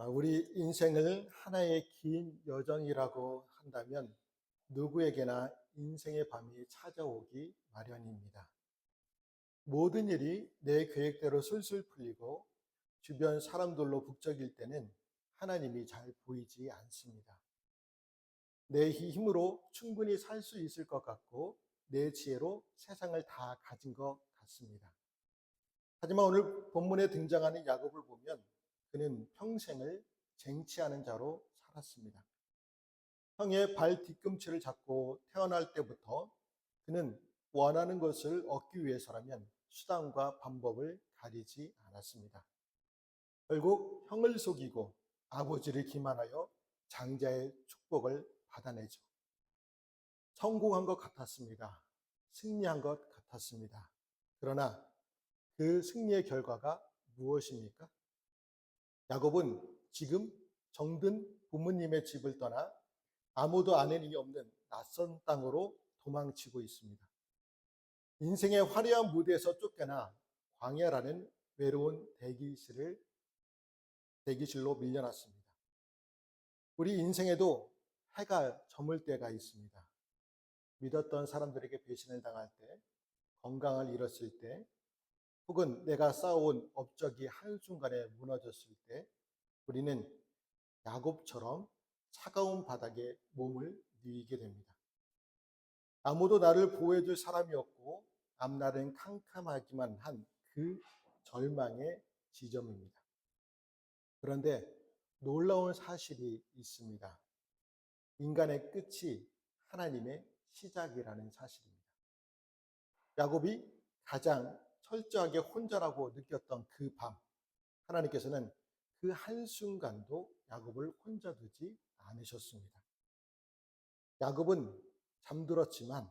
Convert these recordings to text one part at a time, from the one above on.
우리 인생을 하나의 긴 여정이라고 한다면 누구에게나 인생의 밤이 찾아오기 마련입니다. 모든 일이 내 계획대로 술술 풀리고 주변 사람들로 북적일 때는 하나님이 잘 보이지 않습니다. 내 힘으로 충분히 살 수 있을 것 같고 내 지혜로 세상을 다 가진 것 같습니다. 하지만 오늘 본문에 등장하는 야곱을 보면 그는 평생을 쟁취하는 자로 살았습니다. 형의 발 뒤꿈치를 잡고 태어날 때부터 그는 원하는 것을 얻기 위해서라면 수단과 방법을 가리지 않았습니다. 결국 형을 속이고 아버지를 기만하여 장자의 축복을 받아내죠. 성공한 것 같았습니다. 승리한 것 같았습니다. 그러나 그 승리의 결과가 무엇입니까? 야곱은 지금 정든 부모님의 집을 떠나 아무도 아는 일이 없는 낯선 땅으로 도망치고 있습니다. 인생의 화려한 무대에서 쫓겨나 광야라는 외로운 대기실로 밀려났습니다. 우리 인생에도 해가 저물 때가 있습니다. 믿었던 사람들에게 배신을 당할 때, 건강을 잃었을 때, 혹은 내가 쌓아온 업적이 한순간에 무너졌을 때 우리는 야곱처럼 차가운 바닥에 몸을 뉘게 됩니다. 아무도 나를 보호해줄 사람이 없고 앞날은 캄캄하기만 한 그 절망의 지점입니다. 그런데 놀라운 사실이 있습니다. 인간의 끝이 하나님의 시작이라는 사실입니다. 야곱이 가장 철저하게 혼자라고 느꼈던 그 밤, 하나님께서는 그 한순간도 야곱을 혼자 두지 않으셨습니다. 야곱은 잠들었지만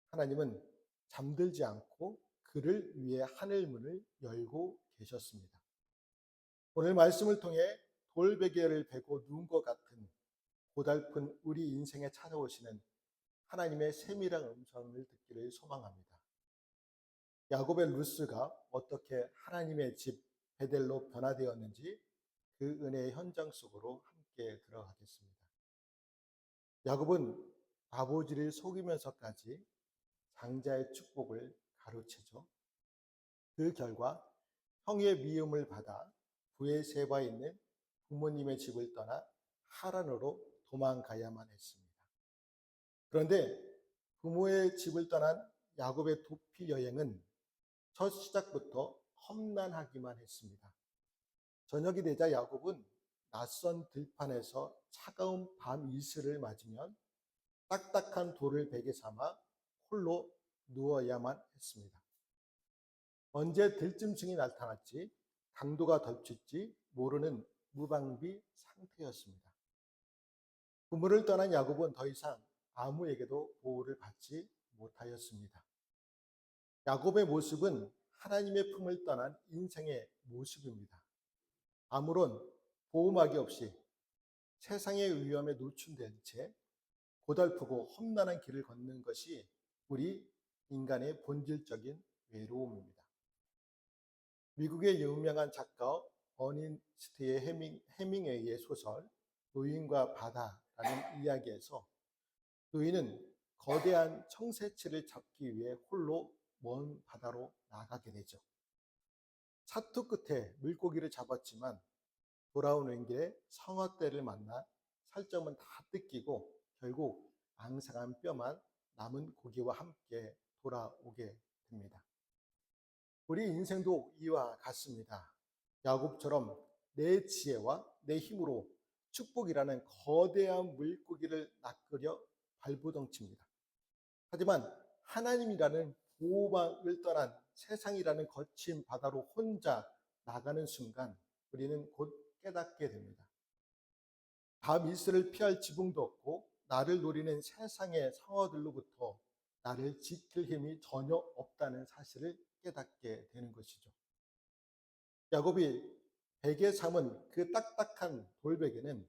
하나님은 잠들지 않고 그를 위해 하늘문을 열고 계셨습니다. 오늘 말씀을 통해 돌베개를 베고 누운 것 같은 고달픈 우리 인생에 찾아오시는 하나님의 세밀한 음성을 듣기를 소망합니다. 야곱의 루스가 어떻게 하나님의 집 베델로 변화되었는지 그 은혜의 현장 속으로 함께 들어가겠습니다. 야곱은 아버지를 속이면서까지 장자의 축복을 가로채죠. 그 결과 형의 미움을 받아 브에세바에 있는 부모님의 집을 떠나 하란으로 도망가야만 했습니다. 그런데 부모의 집을 떠난 야곱의 도피 여행은 첫 시작부터 험난하기만 했습니다. 저녁이 되자 야곱은 낯선 들판에서 차가운 밤 이슬을 맞으면 딱딱한 돌을 베개 삼아 홀로 누워야만 했습니다. 언제 들짐승이 나타날지 강도가 덮칠지 모르는 무방비 상태였습니다. 부모를 떠난 야곱은 더 이상 아무에게도 보호를 받지 못하였습니다. 야곱의 모습은 하나님의 품을 떠난 인생의 모습입니다. 아무런 보호막이 없이 세상의 위험에 노출된 채 고달프고 험난한 길을 걷는 것이 우리 인간의 본질적인 외로움입니다. 미국의 유명한 작가 어니스트의 해밍웨이의 소설 노인과 바다라는 이야기에서 노인은 거대한 청새치를 잡기 위해 홀로 먼 바다로 나가게 되죠. 사투 끝에 물고기를 잡았지만 돌아오는 길에 성어떼를 만나 살점은 다 뜯기고 결국 앙상한 뼈만 남은 고기와 함께 돌아오게 됩니다. 우리 인생도 이와 같습니다. 야곱처럼 내 지혜와 내 힘으로 축복이라는 거대한 물고기를 낚으려 발부덩칩니다. 하지만 하나님이라는 보호막을 떠난 세상이라는 거친 바다로 혼자 나가는 순간 우리는 곧 깨닫게 됩니다. 밤 이슬을 피할 지붕도 없고 나를 노리는 세상의 상어들로부터 나를 지킬 힘이 전혀 없다는 사실을 깨닫게 되는 것이죠. 야곱이 베개 삼은 그 딱딱한 돌베개는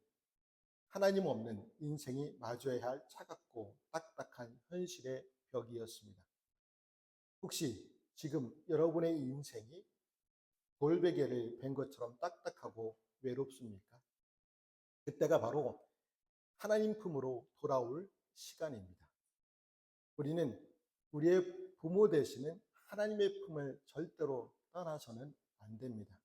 하나님 없는 인생이 마주해야 할 차갑고 딱딱한 현실의 벽이었습니다. 혹시 지금 여러분의 인생이 돌베개를 벤 것처럼 딱딱하고 외롭습니까? 그때가 바로 하나님 품으로 돌아올 시간입니다. 우리는 우리의 부모 되시는 하나님의 품을 절대로 떠나서는 안 됩니다.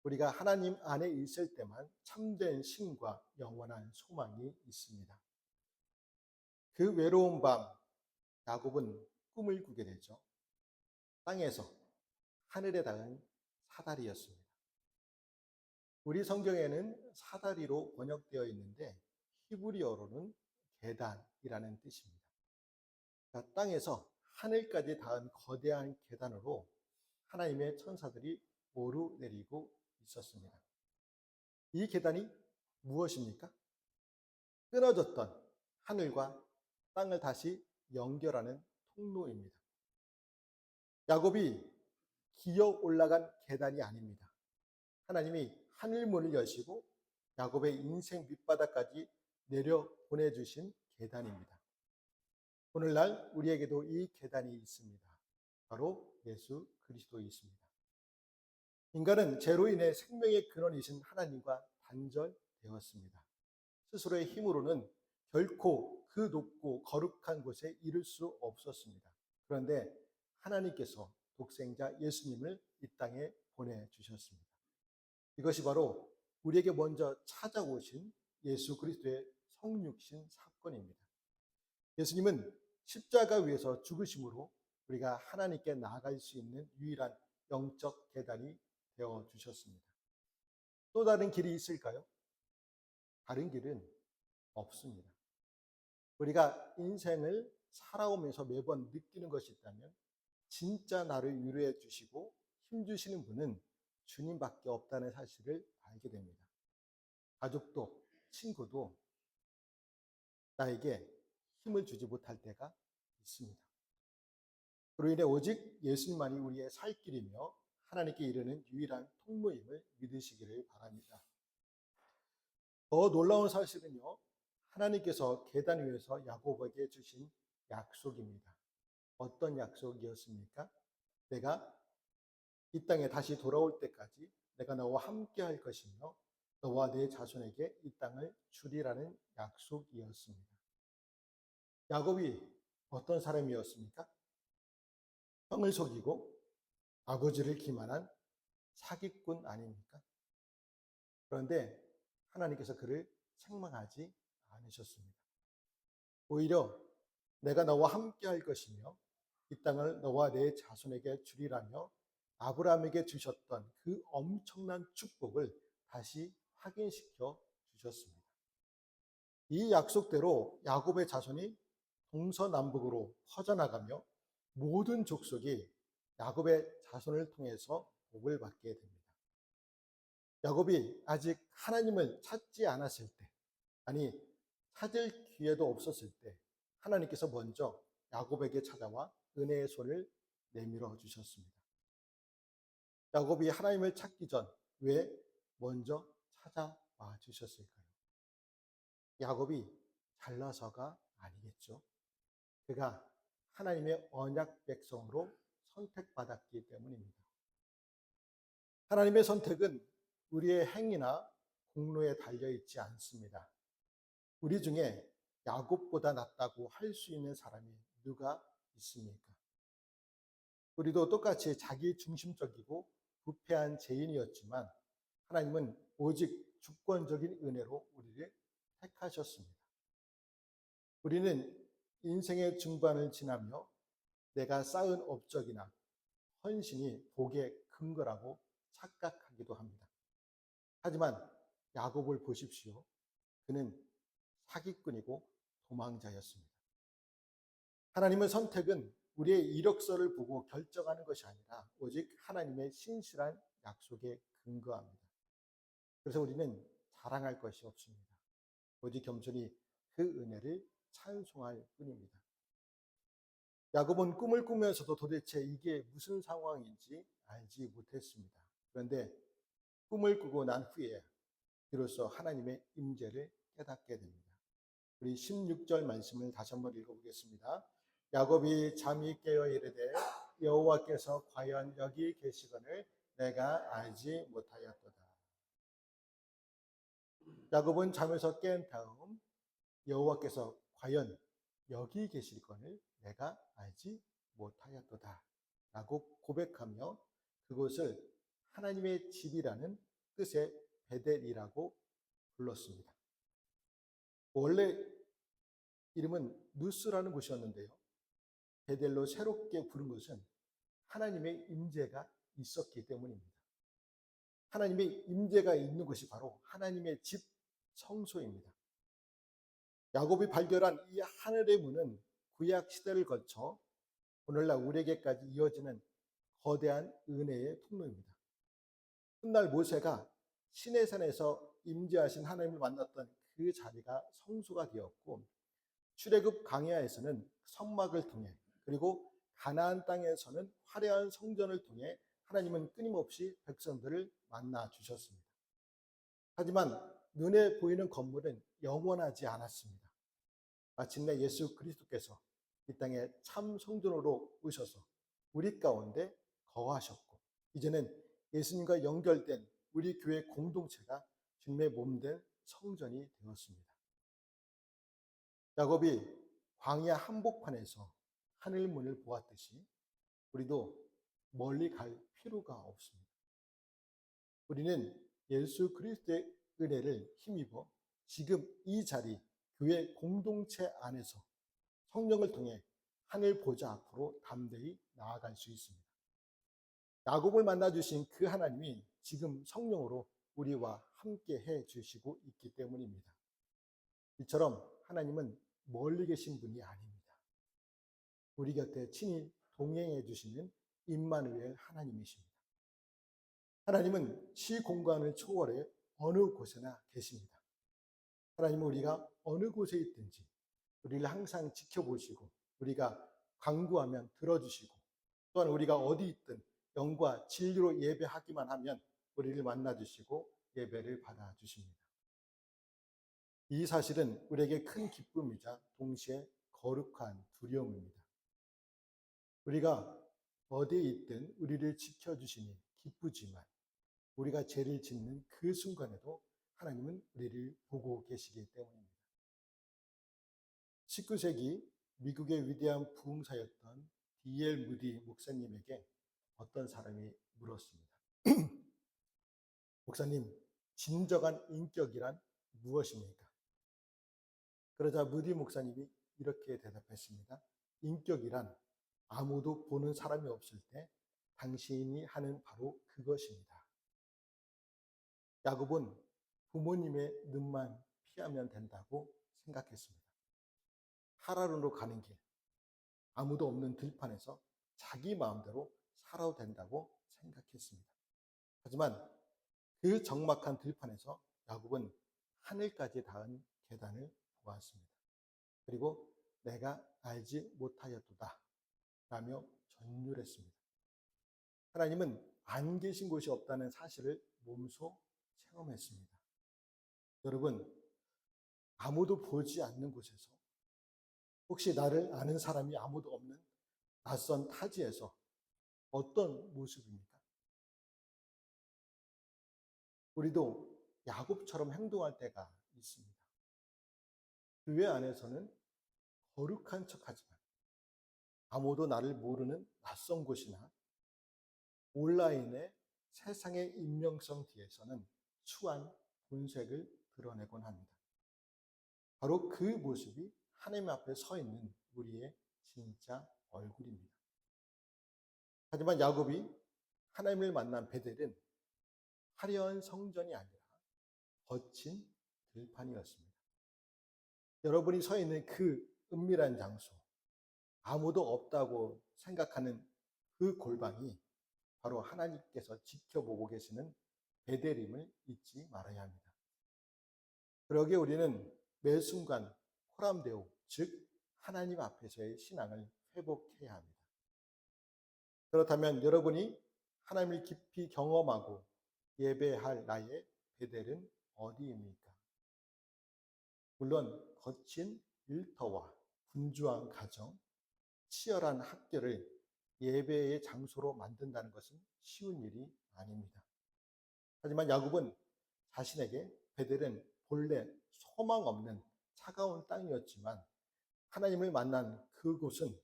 우리가 하나님 안에 있을 때만 참된 쉼과 영원한 소망이 있습니다. 그 외로운 밤, 야곱은 꿈을 꾸게 되죠. 땅에서 하늘에 닿은 사다리였습니다. 우리 성경에는 사다리로 번역되어 있는데 히브리어로는 계단이라는 뜻입니다. 그러니까 땅에서 하늘까지 닿은 거대한 계단으로 하나님의 천사들이 오르내리고 있었습니다. 이 계단이 무엇입니까? 끊어졌던 하늘과 땅을 다시 연결하는 통로입니다. 야곱이 기어 올라간 계단이 아닙니다. 하나님이 하늘문을 여시고 야곱의 인생 밑바닥까지 내려 보내주신 계단입니다. 오늘날 우리에게도 이 계단이 있습니다. 바로 예수 그리스도이십니다. 인간은 죄로 인해 생명의 근원이신 하나님과 단절되었습니다. 스스로의 힘으로는 결코 그 높고 거룩한 곳에 이를 수 없었습니다. 그런데 하나님께서 독생자 예수님을 이 땅에 보내주셨습니다. 이것이 바로 우리에게 먼저 찾아오신 예수 그리스도의 성육신 사건입니다. 예수님은 십자가 위에서 죽으심으로 우리가 하나님께 나아갈 수 있는 유일한 영적 계단이 되어 주셨습니다. 또 다른 길이 있을까요? 다른 길은 없습니다. 우리가 인생을 살아오면서 매번 느끼는 것이 있다면 진짜 나를 위로해 주시고 힘주시는 분은 주님밖에 없다는 사실을 알게 됩니다. 가족도 친구도 나에게 힘을 주지 못할 때가 있습니다. 그로 인해 오직 예수님만이 우리의 살 길이며 하나님께 이르는 유일한 통로임을 믿으시기를 바랍니다. 더 놀라운 사실은요, 하나님께서 계단 위에서 야곱에게 주신 약속입니다. 어떤 약속이었습니까? 내가 이 땅에 다시 돌아올 때까지 내가 너와 함께 할 것이며 너와 내 자손에게 이 땅을 주리라는 약속이었습니다. 야곱이 어떤 사람이었습니까? 형을 속이고 아버지를 기만한 사기꾼 아닙니까? 그런데 하나님께서 그를 책망하지 않으셨습니다. 오히려 내가 너와 함께 할 것이며 이 땅을 너와 내 자손에게 주리라며 아브라함에게 주셨던 그 엄청난 축복을 다시 확인시켜 주셨습니다. 이 약속대로 야곱의 자손이 동서남북으로 퍼져나가며 모든 족속이 야곱의 자손을 통해서 복을 받게 됩니다. 야곱이 아직 하나님을 찾지 않았을 때, 아니 찾을 기회도 없었을 때 하나님께서 먼저 야곱에게 찾아와 은혜의 손을 내밀어 주셨습니다. 야곱이 하나님을 찾기 전 왜 먼저 찾아와 주셨을까요? 야곱이 잘나서가 아니겠죠. 그가 하나님의 언약 백성으로 선택받았기 때문입니다. 하나님의 선택은 우리의 행위나 공로에 달려있지 않습니다. 우리 중에 야곱보다 낫다고 할 수 있는 사람이 누가 있습니까? 우리도 똑같이 자기 중심적이고 부패한 죄인이었지만 하나님은 오직 주권적인 은혜로 우리를 택하셨습니다. 우리는 인생의 중반을 지나며 내가 쌓은 업적이나 헌신이 복의 근거라고 착각하기도 합니다. 하지만 야곱을 보십시오. 그는 사기꾼이고 도망자였습니다. 하나님의 선택은 우리의 이력서를 보고 결정하는 것이 아니라 오직 하나님의 신실한 약속에 근거합니다. 그래서 우리는 자랑할 것이 없습니다. 오직 겸손히 그 은혜를 찬송할 뿐입니다. 야곱은 꿈을 꾸면서도 도대체 이게 무슨 상황인지 알지 못했습니다. 그런데 꿈을 꾸고 난 후에 비로소 하나님의 임재를 깨닫게 됩니다. 우리 16절 말씀을 다시 한번 읽어보겠습니다. 야곱이 잠이 깨어 이르되 여호와께서 과연 여기 계시거늘 내가 알지 못하였도다. 야곱은 잠에서 깬 다음 여호와께서 과연 여기 계실건을 내가 알지 못하였도다 라고 고백하며 그곳을 하나님의 집이라는 뜻의 베델이라고 불렀습니다. 원래 이름은 누스라는 곳이었는데요. 베델로 새롭게 부른 것은 하나님의 임재가 있었기 때문입니다. 하나님의 임재가 있는 것이 바로 하나님의 집 성소입니다. 야곱이 발견한 이 하늘의 문은 구약 시대를 거쳐 오늘날 우리에게까지 이어지는 거대한 은혜의 통로입니다. 훗날 모세가 시내산에서 임재하신 하나님을 만났던 그 자리가 성소가 되었고, 출애굽 광야에서는 성막을 통해, 그리고 가나안 땅에서는 화려한 성전을 통해 하나님은 끊임없이 백성들을 만나 주셨습니다. 하지만 눈에 보이는 건물은 영원하지 않았습니다. 마침내 예수 그리스도께서 이 땅에 참 성전으로 오셔서 우리 가운데 거하셨고, 이제는 예수님과 연결된 우리 교회 공동체가 주님의 몸된 성전이 되었습니다. 야곱이 광야 한복판에서 하늘 문을 보았듯이 우리도 멀리 갈 필요가 없습니다. 우리는 예수 그리스도의 은혜를 힘입어 지금 이 자리 교회 공동체 안에서 성령을 통해 하늘 보좌 앞으로 담대히 나아갈 수 있습니다. 야곱을 만나 주신 그 하나님이 지금 성령으로 우리와 함께 해 주시고 있기 때문입니다. 이처럼 하나님은 멀리 계신 분이 아닙니다. 우리 곁에 친히 동행해 주시는 임마누엘 하나님이십니다. 하나님은 시공간을 초월해 어느 곳에나 계십니다. 하나님은 우리가 어느 곳에 있든지 우리를 항상 지켜보시고, 우리가 간구하면 들어주시고, 또한 우리가 어디 있든 영과 진리로 예배하기만 하면 우리를 만나주시고 예배를 받아주십니다. 이 사실은 우리에게 큰 기쁨이자 동시에 거룩한 두려움입니다. 우리가 어디에 있든 우리를 지켜주시니 기쁘지만 우리가 죄를 짓는 그 순간에도 하나님은 우리를 보고 계시기 때문입니다. 19세기 미국의 위대한 부흥사였던 D.L. 무디 목사님에게 어떤 사람이 물었습니다. 목사님, 진정한 인격이란 무엇입니까? 그러자 무디 목사님이 이렇게 대답했습니다. 인격이란 아무도 보는 사람이 없을 때 당신이 하는 바로 그것입니다. 야곱은 부모님의 눈만 피하면 된다고 생각했습니다. 하라룬으로 가는 길, 아무도 없는 들판에서 자기 마음대로 살아도 된다고 생각했습니다. 하지만 그 적막한 들판에서 야곱은 하늘까지 닿은 계단을 보았습니다. 그리고 내가 알지 못하였도다 라며 전율했습니다. 하나님은 안 계신 곳이 없다는 사실을 몸소 체험했습니다. 여러분, 아무도 보지 않는 곳에서, 혹시 나를 아는 사람이 아무도 없는 낯선 타지에서 어떤 모습입니까? 우리도 야곱처럼 행동할 때가 있습니다. 교회 안에서는 거룩한 척하지만 아무도 나를 모르는 낯선 곳이나 온라인의 세상의 익명성 뒤에서는 추한 본색을 드러내곤 합니다. 바로 그 모습이 하나님 앞에 서 있는 우리의 진짜 얼굴입니다. 하지만 야곱이 하나님을 만난 베델은 화려한 성전이 아니라 거친 들판이었습니다. 여러분이 서 있는 그 은밀한 장소, 아무도 없다고 생각하는 그 골방이 바로 하나님께서 지켜보고 계시는 베델임을 잊지 말아야 합니다. 그러기에 우리는 매 순간 호람되오, 즉 하나님 앞에서의 신앙을 회복해야 합니다. 그렇다면 여러분이 하나님을 깊이 경험하고 예배할 나의 베델은 어디입니까? 물론 거친 일터와 분주한 가정, 치열한 학교를 예배의 장소로 만든다는 것은 쉬운 일이 아닙니다. 하지만 야곱은 자신에게 베델은 본래 소망 없는 차가운 땅이었지만 하나님을 만난 그곳은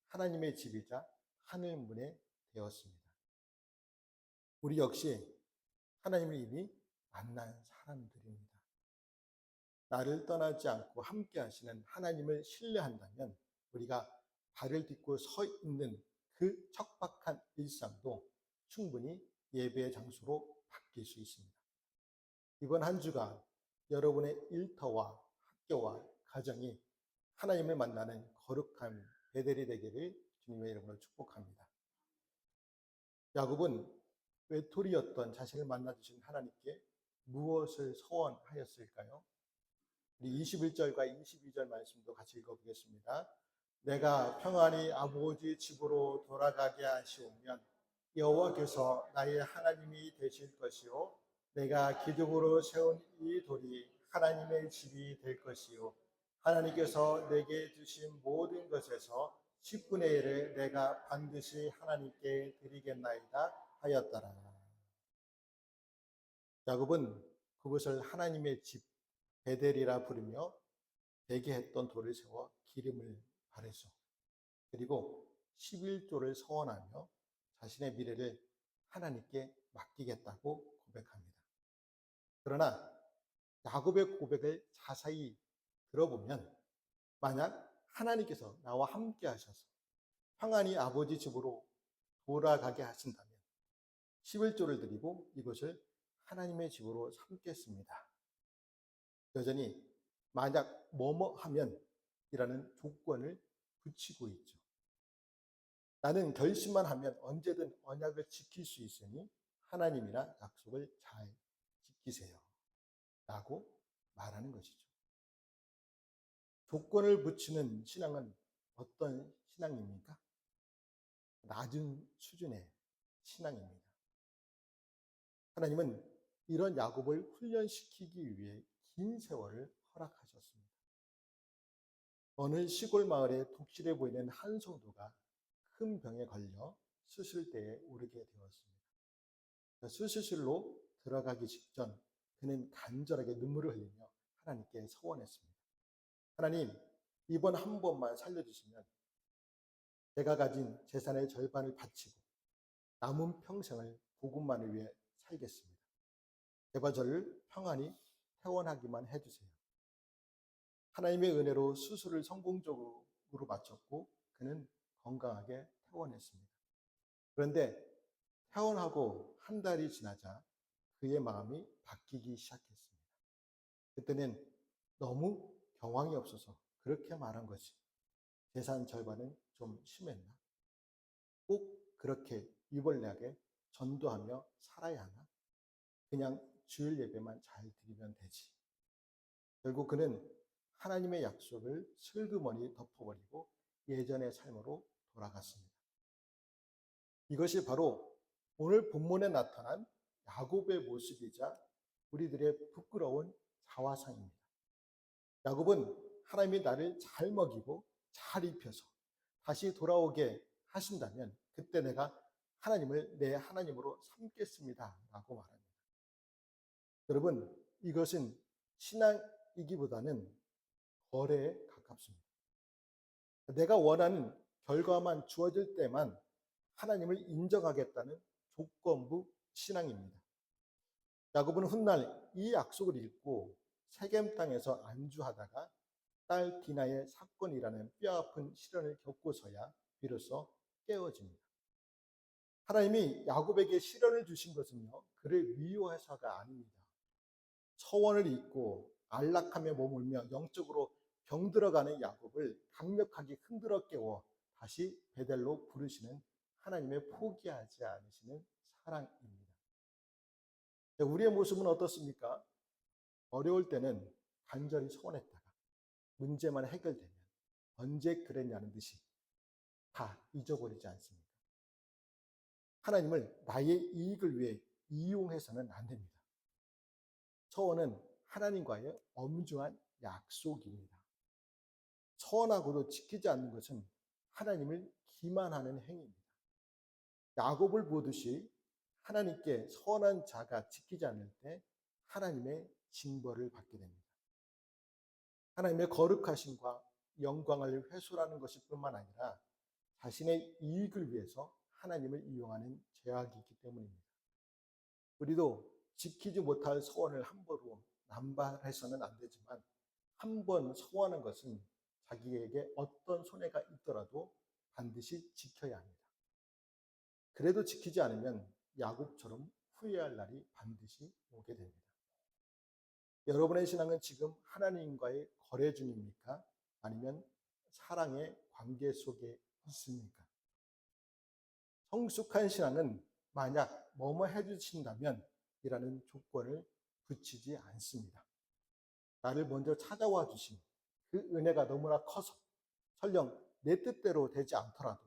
하나님의 집이자 하늘 문에 되었습니다. 우리 역시 하나님을 이미 만난 사람들입니다. 나를 떠나지 않고 함께 하시는 하나님을 신뢰한다면 우리가 발을 딛고 서 있는 그 척박한 일상도 충분히 예배의 장소로 바뀔 수 있습니다. 이번 한 주간 여러분의 일터와 학교와 가정이 하나님을 만나는 거룩한 베델이 되기를 주님의 이름으로 축복합니다. 야곱은 외톨이였던 자신을 만나주신 하나님께 무엇을 소원하였을까요? 우리 21절과 22절 말씀도 같이 읽어보겠습니다. 내가 평안히 아버지 집으로 돌아가게 하시오면 여호와께서 나의 하나님이 되실 것이요 내가 기둥으로 세운 이 돌이 하나님의 집이 될 것이요 하나님께서 내게 주신 모든 것에서 10분의 1을 내가 반드시 하나님께 드리겠나이다 하였더라. 야곱은 그것을 하나님의 집 베델이라 부르며 베게 했던 돌을 세워 기름을 바르소. 그리고 11조를 서원하며 자신의 미래를 하나님께 맡기겠다고 고백합니다. 그러나 야곱의 고백을 자세히 들어보면 만약 하나님께서 나와 함께 하셔서 평안히 아버지 집으로 돌아가게 하신다면 11조를 드리고 이것을 하나님의 집으로 삼겠습니다. 여전히 만약 뭐뭐 하면 이라는 조건을 붙이고 있죠. 나는 결심만 하면 언제든 언약을 지킬 수 있으니 하나님이나 약속을 잘 지키세요. 라고 말하는 것이죠. 조건을 붙이는 신앙은 어떤 신앙입니까? 낮은 수준의 신앙입니다. 하나님은 이런 야곱을 훈련시키기 위해 긴 세월을 허락하셨습니다. 어느 시골 마을에 독실해 보이는 한 성도가 큰 병에 걸려 수술대에 오르게 되었습니다. 수술실로 들어가기 직전 그는 간절하게 눈물을 흘리며 하나님께 서원했습니다. 하나님, 이번 한 번만 살려주시면 제가 가진 재산의 절반을 바치고 남은 평생을 복음만을 위해 살겠습니다. 제발 저를 평안히 퇴원하기만 해주세요. 하나님의 은혜로 수술을 성공적으로 마쳤고 그는 건강하게 퇴원했습니다. 그런데 퇴원하고 한 달이 지나자 그의 마음이 바뀌기 시작했습니다. 그때는 너무 경황이 없어서 그렇게 말한 것이 재산 절반은 좀 심했나? 꼭 그렇게 유벌나게 전도하며 살아야 하나? 그냥 주일 예배만 잘 드리면 되지. 결국 그는 하나님의 약속을 슬그머니 덮어버리고 예전의 삶으로 돌아갔습니다. 이것이 바로 오늘 본문에 나타난 야곱의 모습이자 우리들의 부끄러운 자화상입니다. 야곱은 하나님이 나를 잘 먹이고 잘 입혀서 다시 돌아오게 하신다면 그때 내가 하나님을 내 하나님으로 삼겠습니다 라고 말합니다. 여러분, 이것은 신앙이기보다는 거래에 가깝습니다. 내가 원하는 결과만 주어질 때만 하나님을 인정하겠다는 조건부 신앙입니다. 야곱은 훗날 이 약속을 읽고 세겜 땅에서 안주하다가 딸 디나의 사건이라는 뼈아픈 시련을 겪고서야 비로소 깨어집니다. 하나님이 야곱에게 시련을 주신 것은요, 그를 미워해서가 아닙니다. 서원을 잊고 안락하며 머물며 영적으로 병들어가는 야곱을 강력하게 흔들어 깨워 다시 베델로 부르시는 하나님의 포기하지 않으시는 사랑입니다. 우리의 모습은 어떻습니까? 어려울 때는 간절히 소원했다가 문제만 해결되면 언제 그랬냐는 듯이 다 잊어버리지 않습니까? 하나님을 나의 이익을 위해 이용해서는 안 됩니다. 서원은 하나님과의 엄중한 약속입니다. 서원하고도 지키지 않는 것은 하나님을 기만하는 행위입니다. 야곱을 보듯이 하나님께 서원한 자가 지키지 않을 때 하나님의 징벌을 받게 됩니다. 하나님의 거룩하심과 영광을 훼손하는 것일 뿐만 아니라 자신의 이익을 위해서 하나님을 이용하는 죄악이기 때문입니다. 우리도 지키지 못할 서원을 함부로 남발해서는 안 되지만 한 번 서원한 것은 자기에게 어떤 손해가 있더라도 반드시 지켜야 합니다. 그래도 지키지 않으면 야곱처럼 후회할 날이 반드시 오게 됩니다. 여러분의 신앙은 지금 하나님과의 거래 중입니까? 아니면 사랑의 관계 속에 있습니까? 성숙한 신앙은 만약 뭐뭐 해주신다면 이라는 조건을 붙이지 않습니다. 나를 먼저 찾아와 주신 그 은혜가 너무나 커서 설령 내 뜻대로 되지 않더라도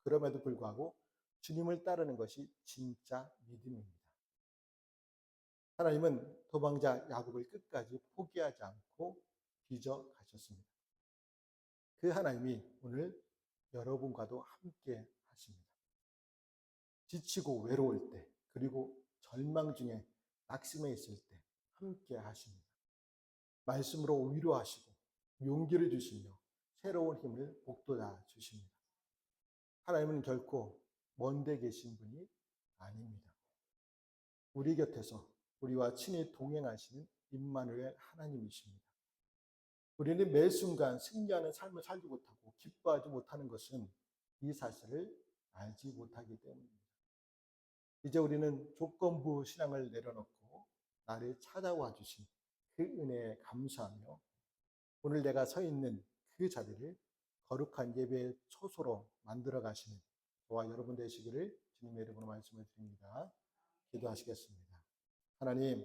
그럼에도 불구하고 주님을 따르는 것이 진짜 믿음입니다. 하나님은 도망자 야곱을 끝까지 포기하지 않고 빚어 가셨습니다. 그 하나님이 오늘 여러분과도 함께 하십니다. 지치고 외로울 때, 그리고 절망 중에 낙심해 있을 때 함께 하십니다. 말씀으로 위로하시고 용기를 주시며 새로운 힘을 북돋아 주십니다. 하나님은 결코 먼데 계신 분이 아닙니다. 우리 곁에서 우리와 친히 동행하시는 임마누엘 하나님이십니다. 우리는 매 순간 승리하는 삶을 살지 못하고 기뻐하지 못하는 것은 이 사실을 알지 못하기 때문입니다. 이제 우리는 조건부 신앙을 내려놓고 나를 찾아와 주신 그 은혜에 감사하며 오늘 내가 서 있는 그 자리를 거룩한 예배의 초소로 만들어 가시는 저와 여러분 되시기를 주님의 이름으로 말씀을 드립니다. 기도하시겠습니다. 하나님,